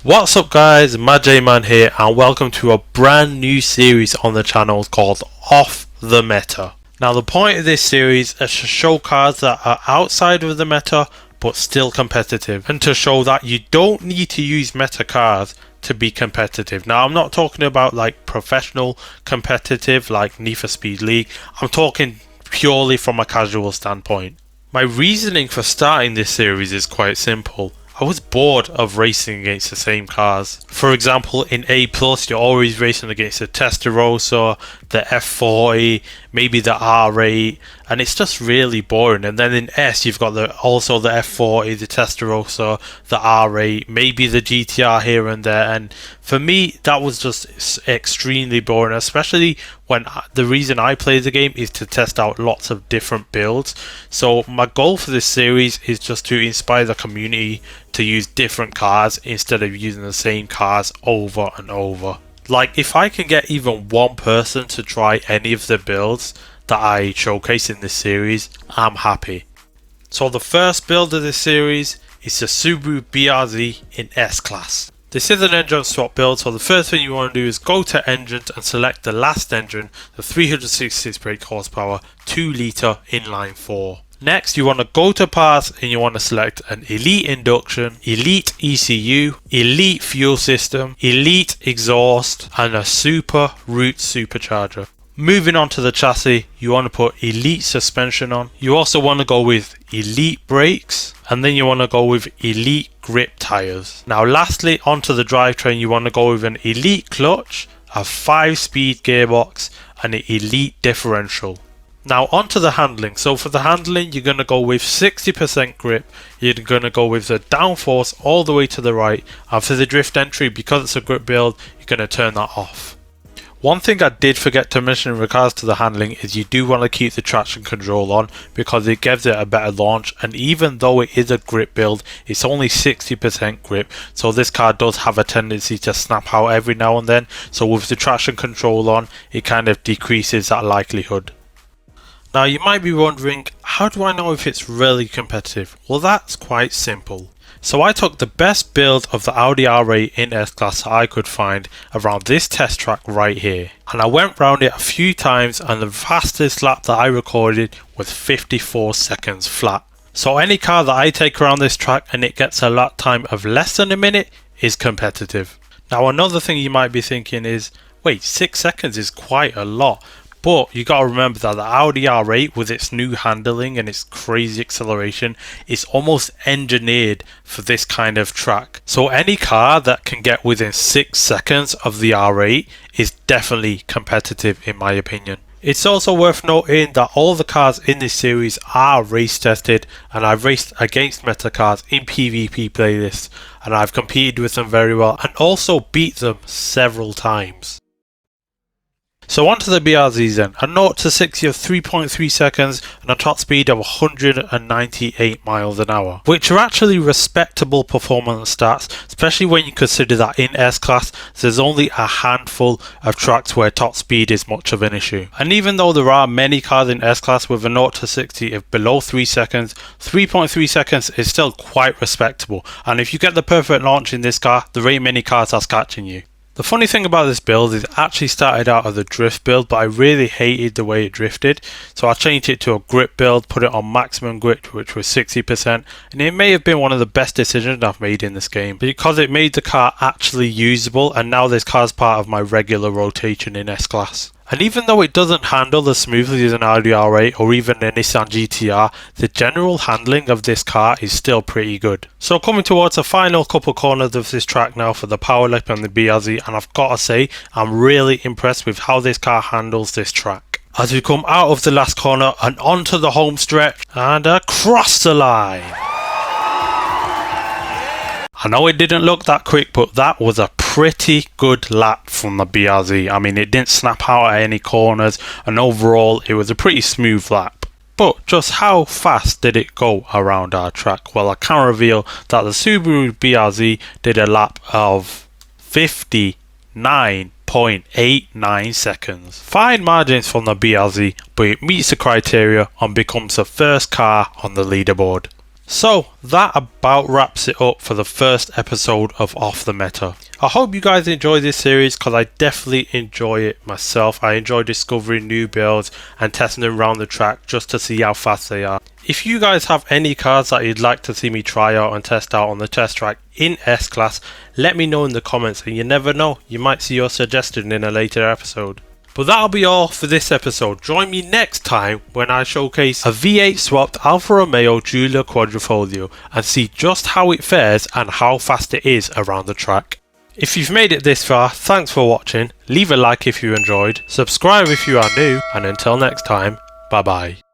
What's up guys, Man here and welcome to a brand new series on the channel called Off the Meta. Now the point of this series is to show cars that are outside of the meta but still competitive, and to show that you don't need to use meta cars to be competitive. Now I'm not talking about like professional competitive like Need for Speed League, I'm talking purely from a casual standpoint. My reasoning for starting this series is quite simple. I was bored of racing against the same cars. For example, in A+, you're always racing against the Testarossa, the F40, maybe the R8, and it's just really boring. And then in S, you've got also the F40, the Testarossa, the R8, maybe the GTR here and there. And for me, that was just extremely boring, especially when the reason I play the game is to test out lots of different builds. So my goal for this series is just to inspire the community to use different cars instead of using the same cars over and over. Like, if I can get even one person to try any of the builds that I showcase in this series, I'm happy. So the first build of this series is the Subaru BRZ in S-Class. This is an engine swap build, so the first thing you want to do is go to engines and select the last engine, the 366 brake horsepower 2 litre inline 4. Next, you want to go to parts and you want to select an Elite Induction, Elite ECU, Elite Fuel System, Elite Exhaust and a Super Root Supercharger. Moving on to the chassis, you want to put Elite Suspension on. You also want to go with Elite Brakes, and then you want to go with Elite Grip Tyres. Now lastly, onto the drivetrain, you want to go with an Elite Clutch, a 5-speed gearbox and an Elite Differential. Now onto the handling. So for the handling, you're going to go with 60% grip, you're going to go with the downforce all the way to the right, and for the drift entry, because it's a grip build, you're going to turn that off. One thing I did forget to mention in regards to the handling is you do want to keep the traction control on because it gives it a better launch, and even though it is a grip build, it's only 60% grip, so this car does have a tendency to snap out every now and then, so with the traction control on, it kind of decreases that likelihood. Now you might be wondering, how do I know if it's really competitive? Well, that's quite simple. So I took the best build of the Audi R8 in S-Class that I could find around this test track right here, and I went round it a few times, and the fastest lap that I recorded was 54 seconds flat. So any car that I take around this track and it gets a lap time of less than a minute is competitive. Now another thing you might be thinking is, wait, 6 seconds is quite a lot. But you gotta remember that the Audi R8 with its new handling and its crazy acceleration is almost engineered for this kind of track. So any car that can get within 6 seconds of the R8 is definitely competitive in my opinion. It's also worth noting that all the cars in this series are race tested, and I've raced against meta cars in PvP playlists, and I've competed with them very well and also beat them several times. So onto the BRZs then. A 0 to 60 of 3.3 seconds and a top speed of 198 miles an hour, which are actually respectable performance stats, especially when you consider that in S-Class there's only a handful of tracks where top speed is much of an issue. And even though there are many cars in S-Class with a 0 to 60 of below 3 seconds, 3.3 seconds is still quite respectable, and if you get the perfect launch in this car, there ain't many cars that's catching you. The funny thing about this build is it actually started out as a drift build, but I really hated the way it drifted, so I changed it to a grip build, put it on maximum grip, which was 60%, and it may have been one of the best decisions I've made in this game because it made the car actually usable, and now this car's part of my regular rotation in S-Class. And even though it doesn't handle as smoothly as an Audi R8 or even a Nissan GTR, the general handling of this car is still pretty good. So coming towards the final couple corners of this track now for the power lip and the BRZ, and I've got to say, I'm really impressed with how this car handles this track. As we come out of the last corner and onto the home stretch and across the line. I know it didn't look that quick, but that was a pretty good lap from the BRZ. I mean, it didn't snap out at any corners, and overall it was a pretty smooth lap. But just how fast did it go around our track? Well, I can reveal that the Subaru BRZ did a lap of 59.89 seconds. Fine margins from the BRZ, but it meets the criteria and becomes the first car on the leaderboard. So that about wraps it up for the first episode of Off the Meta. I hope you guys enjoy this series because I definitely enjoy it myself. I enjoy discovering new builds and testing them around the track just to see how fast they are. If you guys have any cars that you'd like to see me try out and test out on the test track in S-Class, let me know in the comments, and you never know, you might see your suggestion in a later episode. But that'll be all for this episode. Join me next time when I showcase a V8 swapped Alfa Romeo Giulia Quadrifoglio and see just how it fares and how fast it is around the track. If you've made it this far, thanks for watching. Leave a like if you enjoyed, subscribe if you are new, and until next time, bye bye.